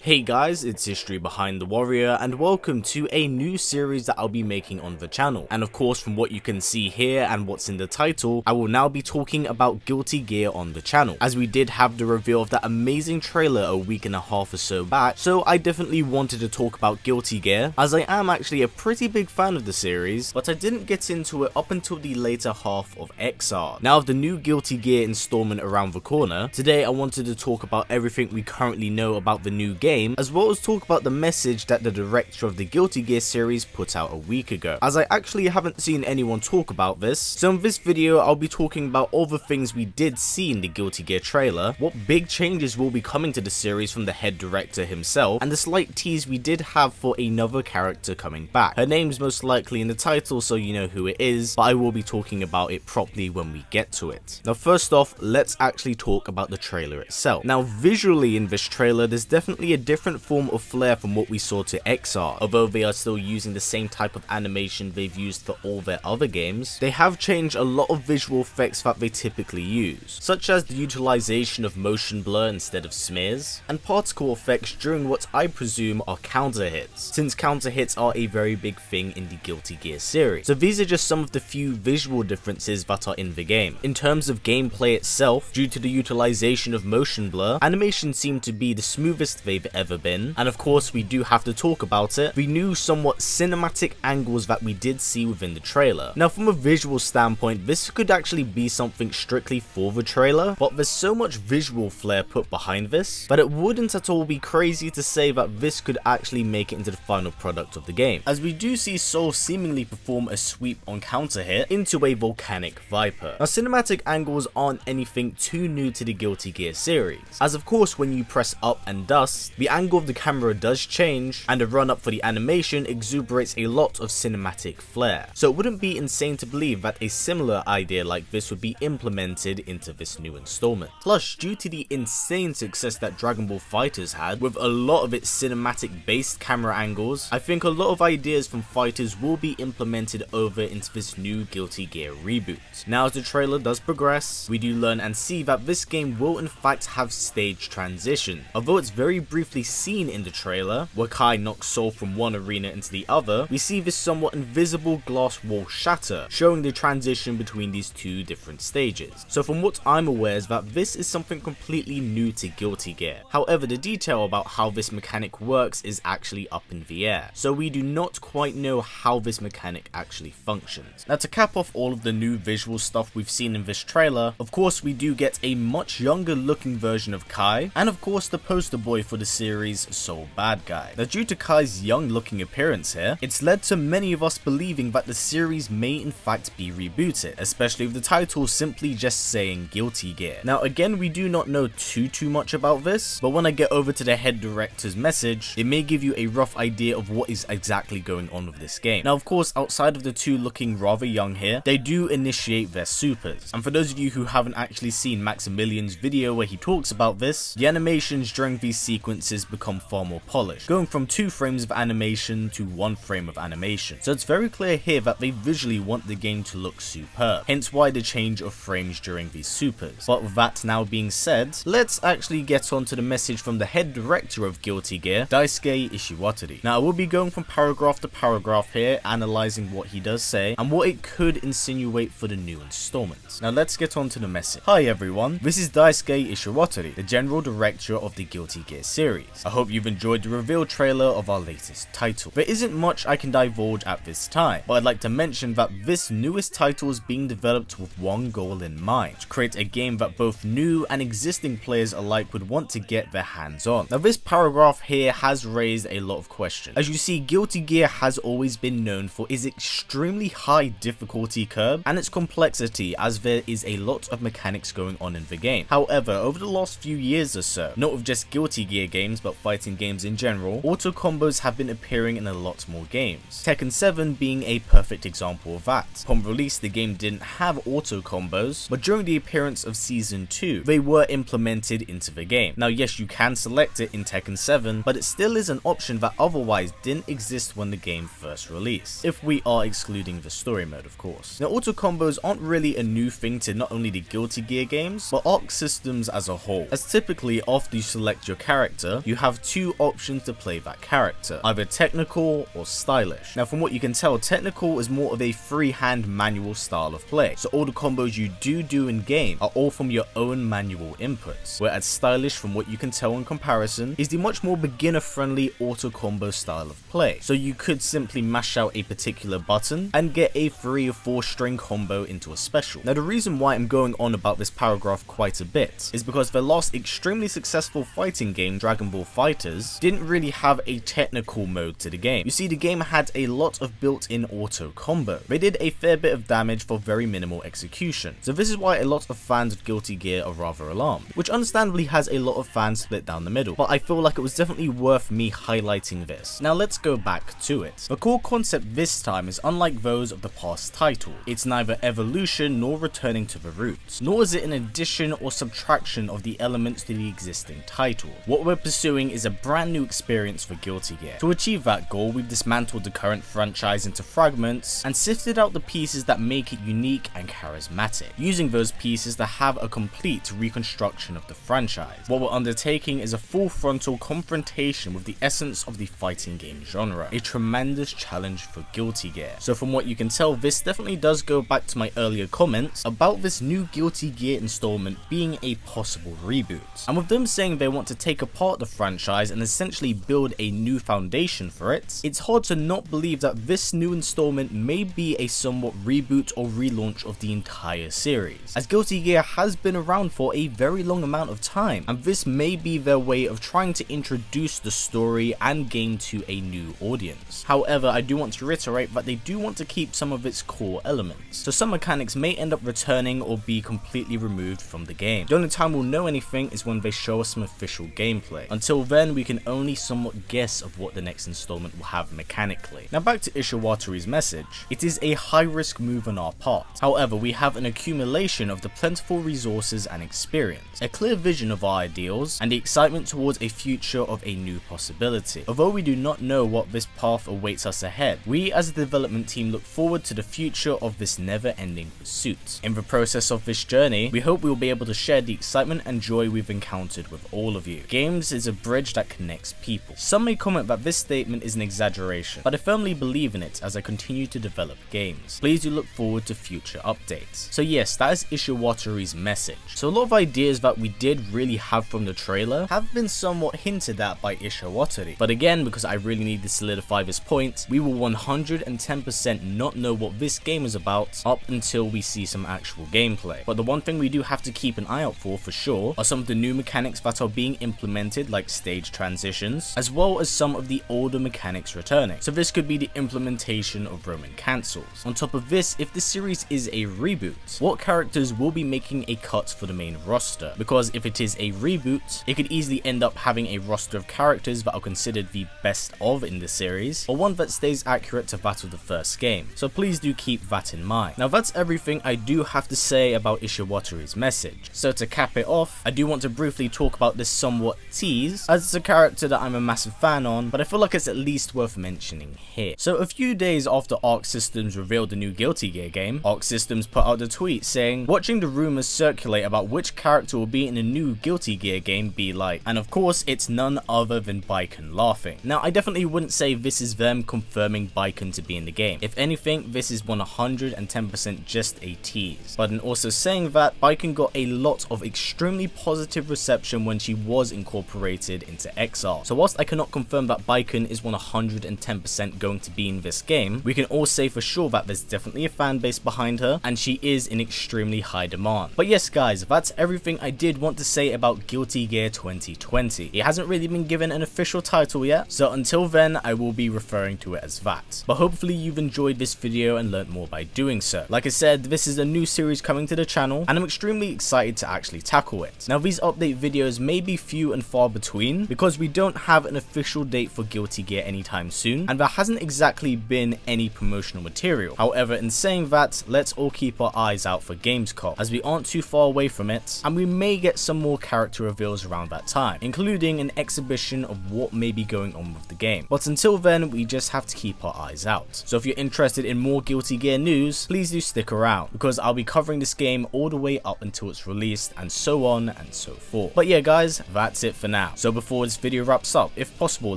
Hey guys, it's History Behind the Warrior and welcome to a new series that I'll be making on the channel. And of course, from what you can see here and what's in the title, I will now be talking about Guilty Gear on the channel, as we did have the reveal of that amazing trailer a week and a half or so back, so I definitely wanted to talk about Guilty Gear, as I am actually a pretty big fan of the series, but I didn't get into it up until the later half of XR. Now with the new Guilty Gear installment around the corner, today I wanted to talk about everything we currently know about the new game, as well as talk about the message that the director of the Guilty Gear series put out a week ago, as I actually haven't seen anyone talk about this. So in this video I'll be talking about all the things we did see in the Guilty Gear trailer, what big changes will be coming to the series from the head director himself, and the slight tease we did have for another character coming back. Her name's most likely in the title, so you know who it is, but I will be talking about it properly when we get to it. Now first off, let's actually talk about the trailer itself. Now visually in this trailer there's definitely a different form of flair from what we saw to XR. Although they are still using the same type of animation they've used for all their other games, they have changed a lot of visual effects that they typically use, such as the utilization of motion blur instead of smears, and particle effects during what I presume are counter hits, since counter hits are a very big thing in the Guilty Gear series. So these are just some of the few visual differences that are in the game. In terms of gameplay itself, due to the utilization of motion blur, animation seemed to be the smoothest they've ever been, and of course we do have to talk about it, the new somewhat cinematic angles that we did see within the trailer. Now from a visual standpoint, this could actually be something strictly for the trailer, but there's so much visual flair put behind this that it wouldn't at all be crazy to say that this could actually make it into the final product of the game, as we do see Soul seemingly perform a sweep on counter hit into a volcanic viper. Now cinematic angles aren't anything too new to the Guilty Gear series, as of course when you press up and dust, the angle of the camera does change, and the run up for the animation exuberates a lot of cinematic flair. So it wouldn't be insane to believe that a similar idea like this would be implemented into this new installment. Plus, due to the insane success that Dragon Ball FighterZ had, with a lot of its cinematic based camera angles, I think a lot of ideas from Fighters will be implemented over into this new Guilty Gear reboot. Now as the trailer does progress, we do learn and see that this game will in fact have stage transition. Although it's very briefly seen in the trailer, where Kai knocks Soul from one arena into the other, we see this somewhat invisible glass wall shatter, showing the transition between these two different stages. So from what I'm aware is that this is something completely new to Guilty Gear. However, the detail about how this mechanic works is actually up in the air, so we do not quite know how this mechanic actually functions. Now to cap off all of the new visual stuff we've seen in this trailer, of course we do get a much younger looking version of Kai, and of course the poster boy for the series, Soul Bad Guy. Now due to Kai's young looking appearance here, it's led to many of us believing that the series may in fact be rebooted, especially with the title simply just saying Guilty Gear. Now again, we do not know too much about this, but when I get over to the head director's message, it may give you a rough idea of what is exactly going on with this game. Now of course, outside of the two looking rather young here, they do initiate their supers, and for those of you who haven't actually seen Maximilian's video where he talks about this, the animations during these sequences become far more polished, going from 2 frames of animation to 1 frame of animation. So it's very clear here that they visually want the game to look superb, hence why the change of frames during these supers. But with that now being said, let's actually get on to the message from the head director of Guilty Gear, Daisuke Ishiwatari. Now I will be going from paragraph to paragraph here, analysing what he does say and what it could insinuate for the new installment. Now let's get on to the message. Hi everyone, this is Daisuke Ishiwatari, the general director of the Guilty Gear series. I hope you've enjoyed the reveal trailer of our latest title. There isn't much I can divulge at this time, but I'd like to mention that this newest title is being developed with one goal in mind: to create a game that both new and existing players alike would want to get their hands on. Now this paragraph here has raised a lot of questions. As you see, Guilty Gear has always been known for its extremely high difficulty curve and its complexity, as there is a lot of mechanics going on in the game. However, over the last few years or so, not with just Guilty Gear games but fighting games in general, auto combos have been appearing in a lot more games, Tekken 7 being a perfect example of that. Upon release, the game didn't have auto combos, but during the appearance of Season 2, they were implemented into the game. Now yes, you can select it in Tekken 7, but it still is an option that otherwise didn't exist when the game first released, if we are excluding the story mode of course. Now auto combos aren't really a new thing to not only the Guilty Gear games, but Arc systems as a whole, as typically after you select your character, character, you have two options to play that character, either technical or stylish. Now from what you can tell, technical is more of a freehand manual style of play, so all the combos you do in game are all from your own manual inputs, whereas stylish, from what you can tell in comparison, is the much more beginner friendly auto combo style of play, so you could simply mash out a particular button and get a 3 or 4 string combo into a special. Now the reason why I'm going on about this paragraph quite a bit is because the last extremely successful fighting game, Dragon Ball FighterZ, didn't really have a technical mode to the game. You see, the game had a lot of built-in auto combo. They did a fair bit of damage for very minimal execution, so this is why a lot of fans of Guilty Gear are rather alarmed, which understandably has a lot of fans split down the middle, but I feel like it was definitely worth me highlighting this. Now let's go back to it. The core concept this time is unlike those of the past title. It's neither evolution nor returning to the roots, nor is it an addition or subtraction of the elements to the existing title. What we're pursuing is a brand new experience for Guilty Gear. To achieve that goal, we've dismantled the current franchise into fragments and sifted out the pieces that make it unique and charismatic, using those pieces to have a complete reconstruction of the franchise. What we're undertaking is a full frontal confrontation with the essence of the fighting game genre, a tremendous challenge for Guilty Gear. So from what you can tell, this definitely does go back to my earlier comments about this new Guilty Gear installment being a possible reboot, and with them saying they want to take apart the franchise and essentially build a new foundation for it, it's hard to not believe that this new installment may be a somewhat reboot or relaunch of the entire series, as Guilty Gear has been around for a very long amount of time, and this may be their way of trying to introduce the story and game to a new audience. However, I do want to reiterate that they do want to keep some of its core elements, so some mechanics may end up returning or be completely removed from the game. The only time we'll know anything is when they show us some official gameplay. Until then, we can only somewhat guess of what the next installment will have mechanically. Now back to Ishiwatori's message. It is a high-risk move on our part. However, we have an accumulation of the plentiful resources and experience, a clear vision of our ideals, and the excitement towards a future of a new possibility. Although we do not know what this path awaits us ahead, we as a development team look forward to the future of this never-ending pursuit. In the process of this journey, we hope we will be able to share the excitement and joy we've encountered with all of you. Games is a bridge that connects people. Some may comment that this statement is an exaggeration, but I firmly believe in it as I continue to develop games. Please do look forward to future updates. So yes, that is Ishiwatori's message. So a lot of ideas that we did really have from the trailer have been somewhat hinted at by Ishiwatari, but again, because I really need to solidify this point, we will 110% not know what this game is about up until we see some actual gameplay. But the one thing we do have to keep an eye out for sure are some of the new mechanics that are being implemented, like stage transitions, as well as some of the older mechanics returning. So this could be the implementation of Roman cancels. On top of this, if the series is a reboot, what characters will be making a cut for the main roster? Because if it is a reboot, it could easily end up having a roster of characters that are considered the best of in the series, or one that stays accurate to that of the first game. So please do keep that in mind. Now that's everything I do have to say about Ishiwatari's message. So to cap it off, I do want to briefly talk about this somewhat Tease, as it's a character that I'm a massive fan on, but I feel like it's at least worth mentioning here. So a few days after Arc Systems revealed the new Guilty Gear game, Arc Systems put out a tweet saying, watching the rumors circulate about which character will be in the new Guilty Gear game be like, and of course it's none other than Baiken laughing. Now I definitely wouldn't say this is them confirming Baiken to be in the game. If anything, this is 110% just a tease. But in also saying that, Baiken got a lot of extremely positive reception when she was incorporated into Exile. So whilst I cannot confirm that Baiken is 110% going to be in this game, we can all say for sure that there's definitely a fan base behind her, and she is in extremely high demand. But yes guys, that's everything I did want to say about Guilty Gear 2020. It hasn't really been given an official title yet, so until then I will be referring to it as that. But hopefully you've enjoyed this video and learnt more by doing so. Like I said, this is a new series coming to the channel, and I'm extremely excited to actually tackle it. Now these update videos may be few and far between, because we don't have an official date for Guilty Gear anytime soon, and there hasn't exactly been any promotional material. However, in saying that, let's all keep our eyes out for Gamescom, as we aren't too far away from it, and we may get some more character reveals around that time, including an exhibition of what may be going on with the game. But until then, we just have to keep our eyes out. So if you're interested in more Guilty Gear news, please do stick around, because I'll be covering this game all the way up until it's released, and so on and so forth. But yeah guys, that's it for now. now. So before this video wraps up, if possible,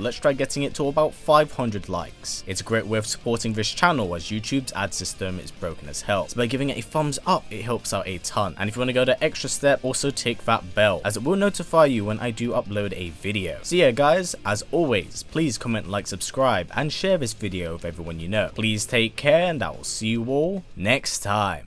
let's try getting it to about 500 likes. It's a great way of supporting this channel as YouTube's ad system is broken as hell. So by giving it a thumbs up, it helps out a ton. And if you want to go the extra step, also tick that bell, as it will notify you when I do upload a video. So yeah guys, as always, please comment, like, subscribe, and share this video with everyone you know. Please take care, and I will see you all next time.